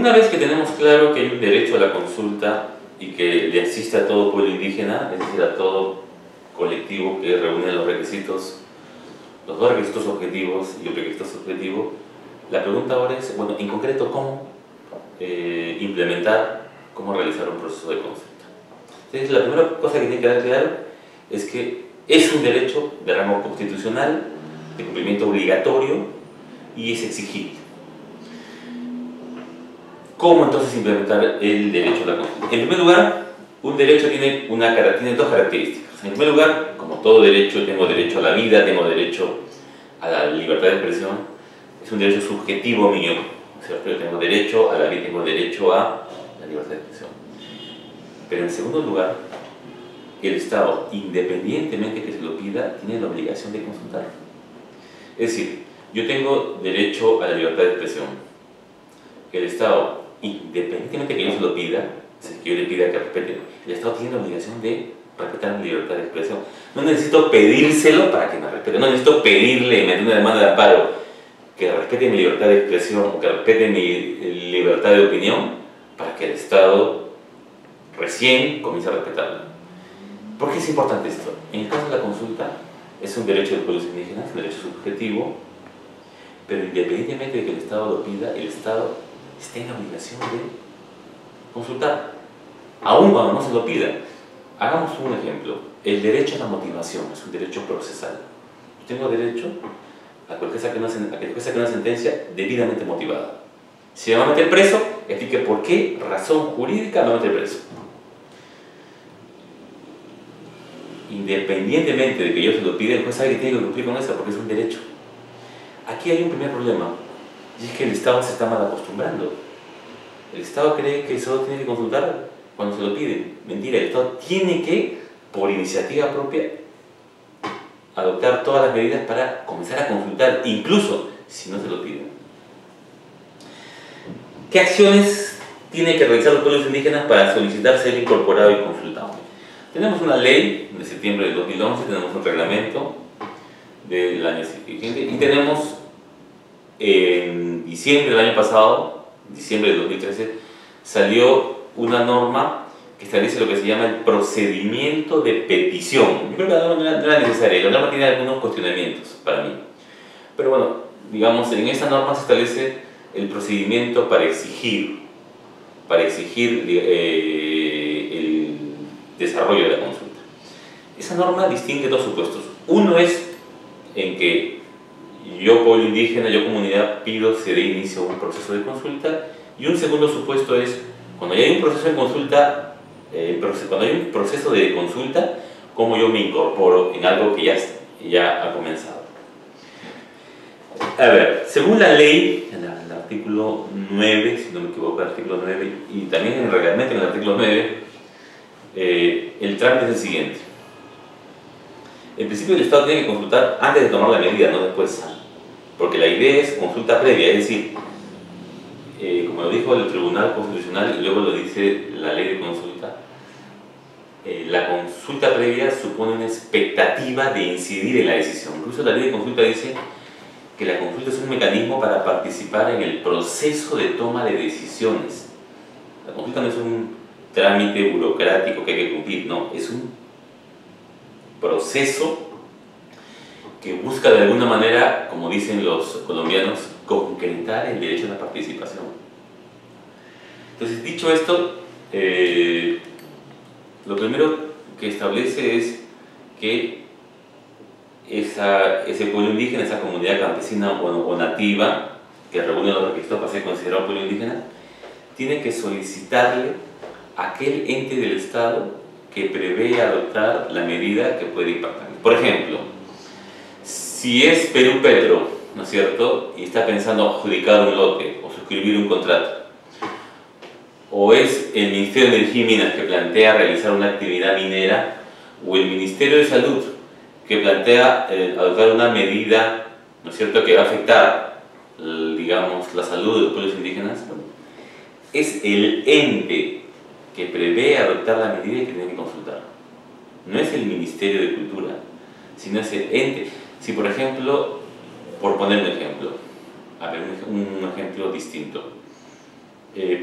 Una vez que tenemos claro que hay un derecho a la consulta y que le asiste a todo pueblo indígena, es decir, a todo colectivo que reúne los requisitos, los dos requisitos objetivos y el requisito subjetivo, la pregunta ahora es, bueno, en concreto, ¿cómo implementar, cómo realizar un proceso de consulta? Entonces, la primera cosa que tiene que quedar claro es que es un derecho de rango constitucional, de cumplimiento obligatorio y es exigible. ¿Cómo entonces implementar el derecho a la consulta? En primer lugar, un derecho tiene dos características. En primer lugar, como todo derecho, tengo derecho a la vida, tengo derecho a la libertad de expresión. Es un derecho subjetivo mío. O sea, yo tengo derecho a la vida, tengo derecho a la libertad de expresión. Pero en segundo lugar, el Estado, independientemente que se lo pida, tiene la obligación de consultar. Es decir, yo tengo derecho a la libertad de expresión. El Estado, independientemente que yo se lo pida, que yo le pida que respete, el Estado tiene la obligación de respetar mi libertad de expresión. No necesito pedírselo para que me respete, no necesito pedirle, mediante una demanda de amparo, que respete mi libertad de expresión o que respete mi libertad de opinión, para que el Estado recién comience a respetarla. ¿Por qué es importante esto? En el caso de la consulta, es un derecho de los pueblos indígenas, un derecho subjetivo, pero independientemente de que el Estado lo pida, el Estado está en la obligación de consultar, aun cuando no se lo pida. Hagamos un ejemplo. El derecho a la motivación es un derecho procesal. Yo tengo derecho a que saque una sentencia debidamente motivada. Si me va a meter preso, explique por qué razón jurídica me va a meter preso. Independientemente de que yo se lo pida, el juez sabe que tiene que cumplir con eso porque es un derecho. Aquí hay un primer problema, y es que el Estado se está mal acostumbrando. El Estado cree que solo tiene que consultar cuando se lo piden. Mentira, el Estado tiene que, por iniciativa propia, adoptar todas las medidas para comenzar a consultar, incluso si no se lo piden. ¿Qué acciones tienen que realizar los pueblos indígenas para solicitar ser incorporado y consultado? Tenemos una ley de septiembre de 2011, tenemos un reglamento del año siguiente y tenemos en diciembre del año pasado, diciembre de 2013, salió una norma que establece lo que se llama el procedimiento de petición. Yo creo que la norma no era necesaria, la norma tiene algunos cuestionamientos para mí. Pero bueno, digamos, en esta norma se establece el procedimiento para exigir el desarrollo de la consulta. Esa norma distingue dos supuestos. Uno es en que yo, pueblo indígena, yo, comunidad, pido se dé inicio a un proceso de consulta, y un segundo supuesto es cuando hay un proceso de consulta, cómo yo me incorporo en algo que ya ha comenzado. A ver, según la ley, en el artículo 9, si no me equivoco, el artículo 9, y también en el reglamento en el artículo 9, el trámite es el siguiente. En principio, el Estado tiene que consultar antes de tomar la medida, no después. Porque la idea es consulta previa, es decir, como lo dijo el Tribunal Constitucional y luego lo dice la ley de consulta, la consulta previa supone una expectativa de incidir en la decisión. Incluso la ley de consulta dice que la consulta es un mecanismo para participar en el proceso de toma de decisiones. La consulta no es un trámite burocrático que hay que cumplir, no, es un proceso que busca de alguna manera, como dicen los colombianos, concretar el derecho a la participación. Entonces, dicho esto, lo primero que establece es que ese pueblo indígena, esa comunidad campesina o nativa que reúne los requisitos para ser considerado pueblo indígena, tiene que solicitarle a aquel ente del Estado que prevé adoptar la medida que puede impactar. Por ejemplo, si es Perú Petro, ¿no es cierto?, y está pensando adjudicar un lote o suscribir un contrato, o es el Ministerio de Energía y Minas que plantea realizar una actividad minera, o el Ministerio de Salud que plantea adoptar una medida, ¿no es cierto?, que va a afectar, digamos, la salud de los pueblos indígenas, es el ente que prevé adoptar la medida y que tiene que consultar. No es el Ministerio de Cultura, sino es el ente. Si, por ejemplo, por poner un ejemplo, a ver, un ejemplo distinto.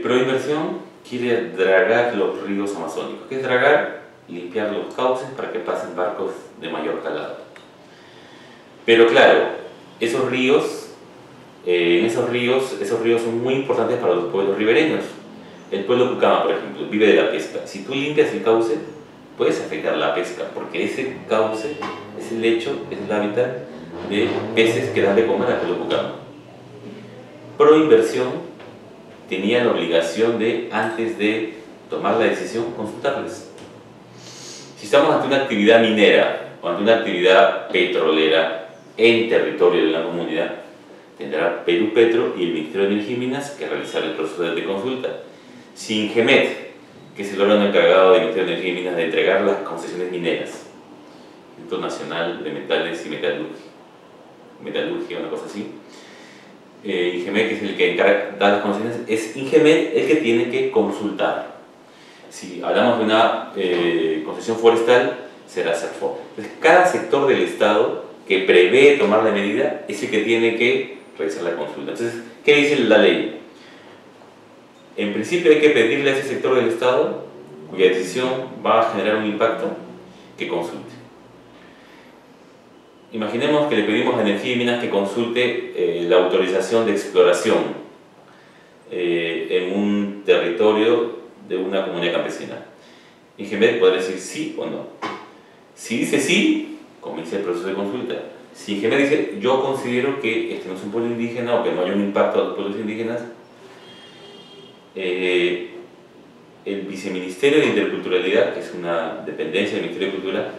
Proinversión quiere dragar los ríos amazónicos. ¿Qué es dragar? Limpiar los cauces para que pasen barcos de mayor calado. Pero claro, esos ríos son muy importantes para los pueblos ribereños. El pueblo Pucama, por ejemplo, vive de la pesca. Si tú limpias el cauce, puedes afectar la pesca, porque ese cauce es el lecho, es el hábitat de peces que dan de comer al pueblo Pucama. Proinversión tenía la obligación de, antes de tomar la decisión, consultarles. Si estamos ante una actividad minera o ante una actividad petrolera en territorio de una comunidad, tendrá Perú Petro y el Ministerio de Energía y Minas que realizar el proceso de consulta. Si Ingemet, que es el órgano encargado del Ministerio de Energía y Minas de entregar las concesiones mineras, Instituto Nacional de Metales y Metalurgia, una cosa así, Ingemet, que es el que encarga de las concesiones, es Ingemet el que tiene que consultar. Si hablamos de una concesión forestal, será SERFOR. Entonces, cada sector del Estado que prevé tomar la medida es el que tiene que realizar la consulta. Entonces, ¿qué dice la ley? En principio hay que pedirle a ese sector del Estado, cuya decisión va a generar un impacto, que consulte. Imaginemos que le pedimos a Energía y Minas que consulte la autorización de exploración en un territorio de una comunidad campesina. Ingemet podrá decir sí o no. Si dice sí, comienza el proceso de consulta. Si Ingemet dice yo considero que este no es un pueblo indígena o que no hay un impacto a los pueblos indígenas, el Viceministerio de Interculturalidad, que es una dependencia del Ministerio de Cultura,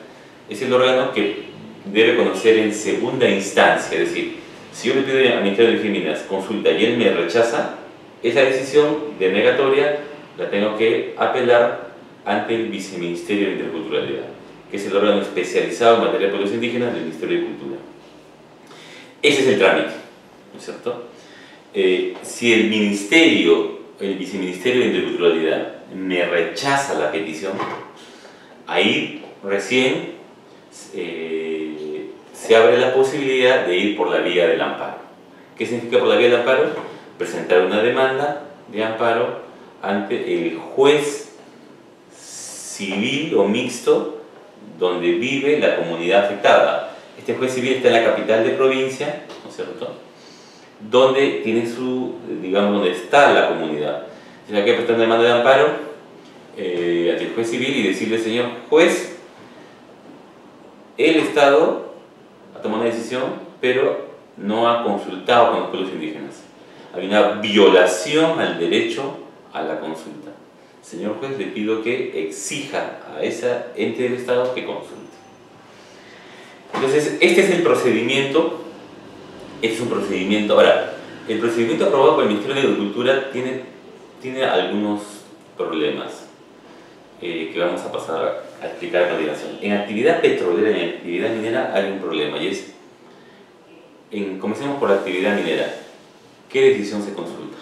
es el órgano que debe conocer en segunda instancia. Es decir, si yo le pido al Ministerio de Energía y Minas consulta y él me rechaza, esa decisión denegatoria la tengo que apelar ante el Viceministerio de Interculturalidad, que es el órgano especializado en materia de pueblos indígenas del Ministerio de Cultura. Ese es el trámite, ¿no es cierto? Si el Viceministerio de Interculturalidad me rechaza la petición, ahí recién se abre la posibilidad de ir por la vía del amparo. ¿Qué significa por la vía del amparo? Presentar una demanda de amparo ante el juez civil o mixto donde vive la comunidad afectada. Este juez civil está en la capital de provincia, ¿no es cierto?, donde tiene donde está la comunidad. Entonces hay que presentar una demanda de amparo ante el juez civil y decirle: señor juez, el Estado ha tomado una decisión, pero no ha consultado con los pueblos indígenas. Hay una violación al derecho a la consulta. Señor juez, le pido que exija a esa ente del Estado que consulte. Entonces, este es el procedimiento. Este es un procedimiento. Ahora, el procedimiento aprobado por el Ministerio de Agricultura tiene algunos problemas que vamos a pasar a explicar a continuación. En actividad petrolera y en actividad minera hay un problema, y es, comencemos por la actividad minera. ¿Qué decisión se consulta?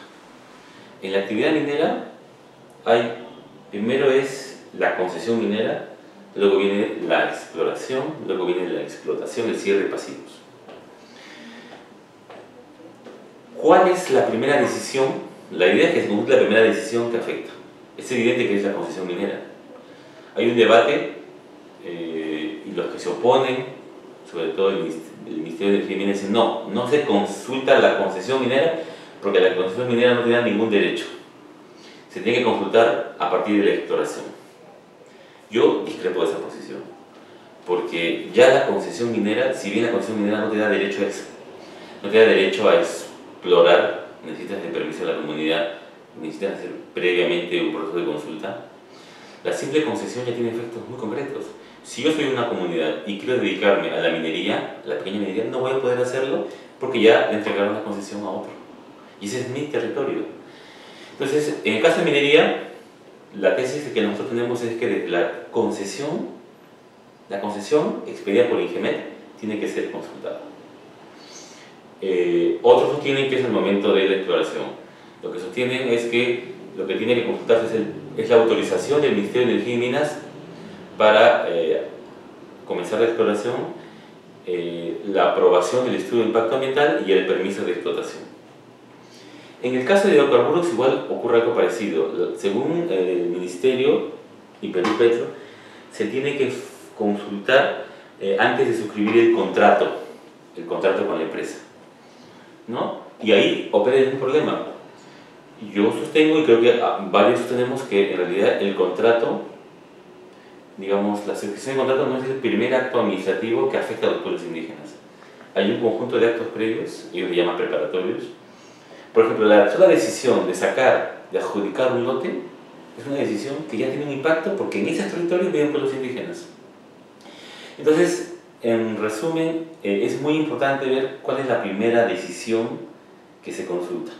En la actividad minera primero es la concesión minera, luego viene la exploración, luego viene la explotación, el cierre de pasivos. ¿Cuál es la primera decisión? La idea es que se consulte la primera decisión que afecta. Es evidente que es la concesión minera. Hay un debate y los que se oponen, sobre todo el Ministerio de Energía y Minas, dicen no se consulta la concesión minera porque la concesión minera no tiene ningún derecho. Se tiene que consultar a partir de la exploración. Yo discrepo de esa posición, porque ya la concesión minera, si bien la concesión minera no te da derecho a eso, no te da derecho a explorar, necesitas de permiso de la comunidad, necesitas hacer previamente un proceso de consulta, la simple concesión ya tiene efectos muy concretos. Si yo soy una comunidad y quiero dedicarme a la minería, a la pequeña minería, no voy a poder hacerlo porque ya le entregaron la concesión a otro. Y ese es mi territorio. Entonces, en el caso de minería, la tesis que nosotros tenemos es que desde la concesión expedida por Ingemet tiene que ser consultada. Otros sostienen que es el momento de la exploración. Lo que sostienen es que lo que tiene que consultarse es la autorización del Ministerio de Energía y Minas para comenzar la exploración, la aprobación del estudio de impacto ambiental y el permiso de explotación. En el caso de hidrocarburos igual ocurre algo parecido. Según el Ministerio y Perú Petro, se tiene que consultar antes de suscribir el contrato con la empresa, ¿no? Y ahí opera un problema. Yo sostengo, y creo que varios sostenemos, que en realidad el contrato, digamos, la suscripción de contrato no es el primer acto administrativo que afecta a los pueblos indígenas. Hay un conjunto de actos previos, ellos le llaman preparatorios. Por ejemplo, la sola decisión de adjudicar un lote es una decisión que ya tiene un impacto porque en esos territorios viven pueblos indígenas. Entonces, en resumen, es muy importante ver cuál es la primera decisión que se consulta.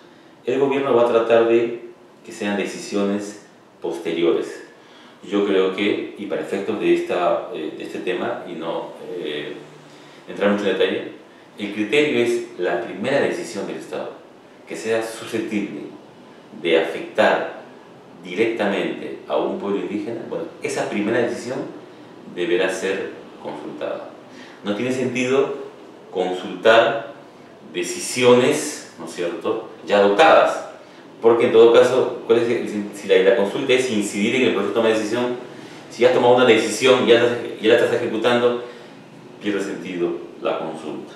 El gobierno va a tratar de que sean decisiones posteriores. Yo creo que, y para efectos de este tema, y no entrar mucho en detalle, el criterio es la primera decisión del Estado, que sea susceptible de afectar directamente a un pueblo indígena. Bueno, esa primera decisión deberá ser consultada. No tiene sentido consultar decisiones, ¿no es cierto?, ya adoptadas, porque en todo caso, si la consulta es incidir en el proceso de toma de decisión, si ya has tomado una decisión y ya la estás ejecutando, pierde sentido la consulta.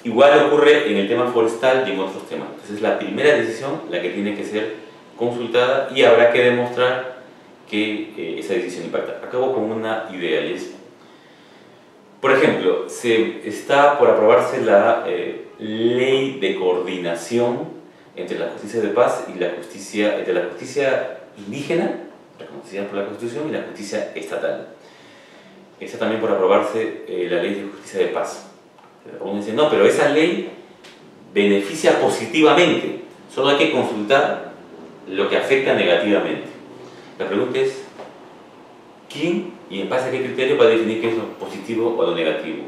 Igual ocurre en el tema forestal y en otros temas. Entonces, la primera decisión la que tiene que ser consultada y habrá que demostrar que esa decisión impacta. Acabo con una idea, y es, por ejemplo, está por aprobarse la ley de coordinación entre la justicia de paz y entre la justicia indígena, reconocida por la Constitución, y la justicia estatal. Está también por aprobarse la ley de justicia de paz. Algunos dicen, no, pero esa ley beneficia positivamente, solo hay que consultar lo que afecta negativamente. La pregunta es, ¿quién y en base a qué criterio va a definir qué es lo positivo o lo negativo?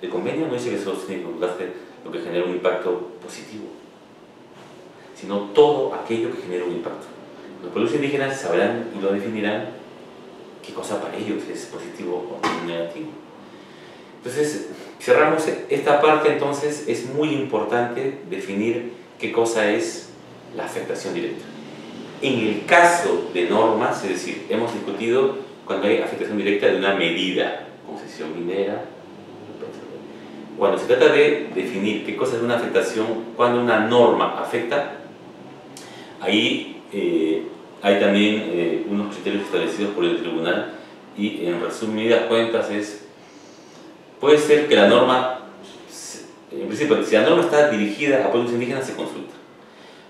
El convenio no dice que solo tiene que consultarse lo que genera un impacto positivo, sino todo aquello que genera un impacto. Los pueblos indígenas sabrán y lo definirán qué cosa para ellos es positivo o negativo. Entonces, cerramos esta parte. Entonces, es muy importante definir qué cosa es la afectación directa. En el caso de normas, es decir, hemos discutido cuando hay afectación directa de una medida, concesión minera. Cuando se trata de definir qué cosa es una afectación, cuando una norma afecta, ahí hay también unos criterios establecidos por el tribunal, y en resumidas cuentas puede ser que la norma, en principio, si la norma está dirigida a pueblos indígenas, se consulta.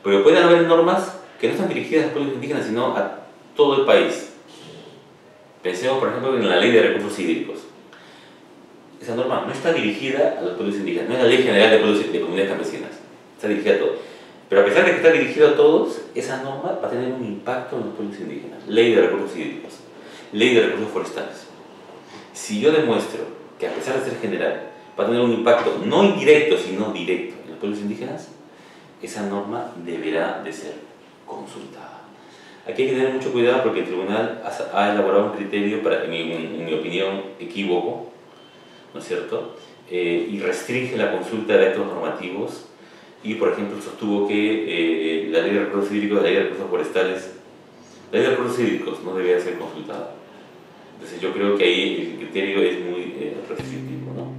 Pero pueden haber normas que no están dirigidas a pueblos indígenas, sino a todo el país. Pensemos, por ejemplo, en la Ley de Recursos Hídricos. Esa norma no está dirigida a los pueblos indígenas, no es la Ley General de Comunidades Campesinas, está dirigida a todos. Pero a pesar de que está dirigida a todos, esa norma va a tener un impacto en los pueblos indígenas. Ley de Recursos Hídricos, Ley de Recursos Forestales. Si yo demuestro que a pesar de ser general, va a tener un impacto no indirecto, sino directo en los pueblos indígenas, esa norma deberá de ser consultada. Aquí hay que tener mucho cuidado porque el tribunal ha elaborado un criterio, en mi opinión, equívoco, ¿no es cierto? Y restringe la consulta de actos normativos, y, por ejemplo, sostuvo que la Ley de Recursos Hídricos, la Ley de Recursos Forestales, la Ley de Recursos Hídricos no debería ser consultada. Entonces yo creo que ahí el criterio es muy restrictivo, ¿no?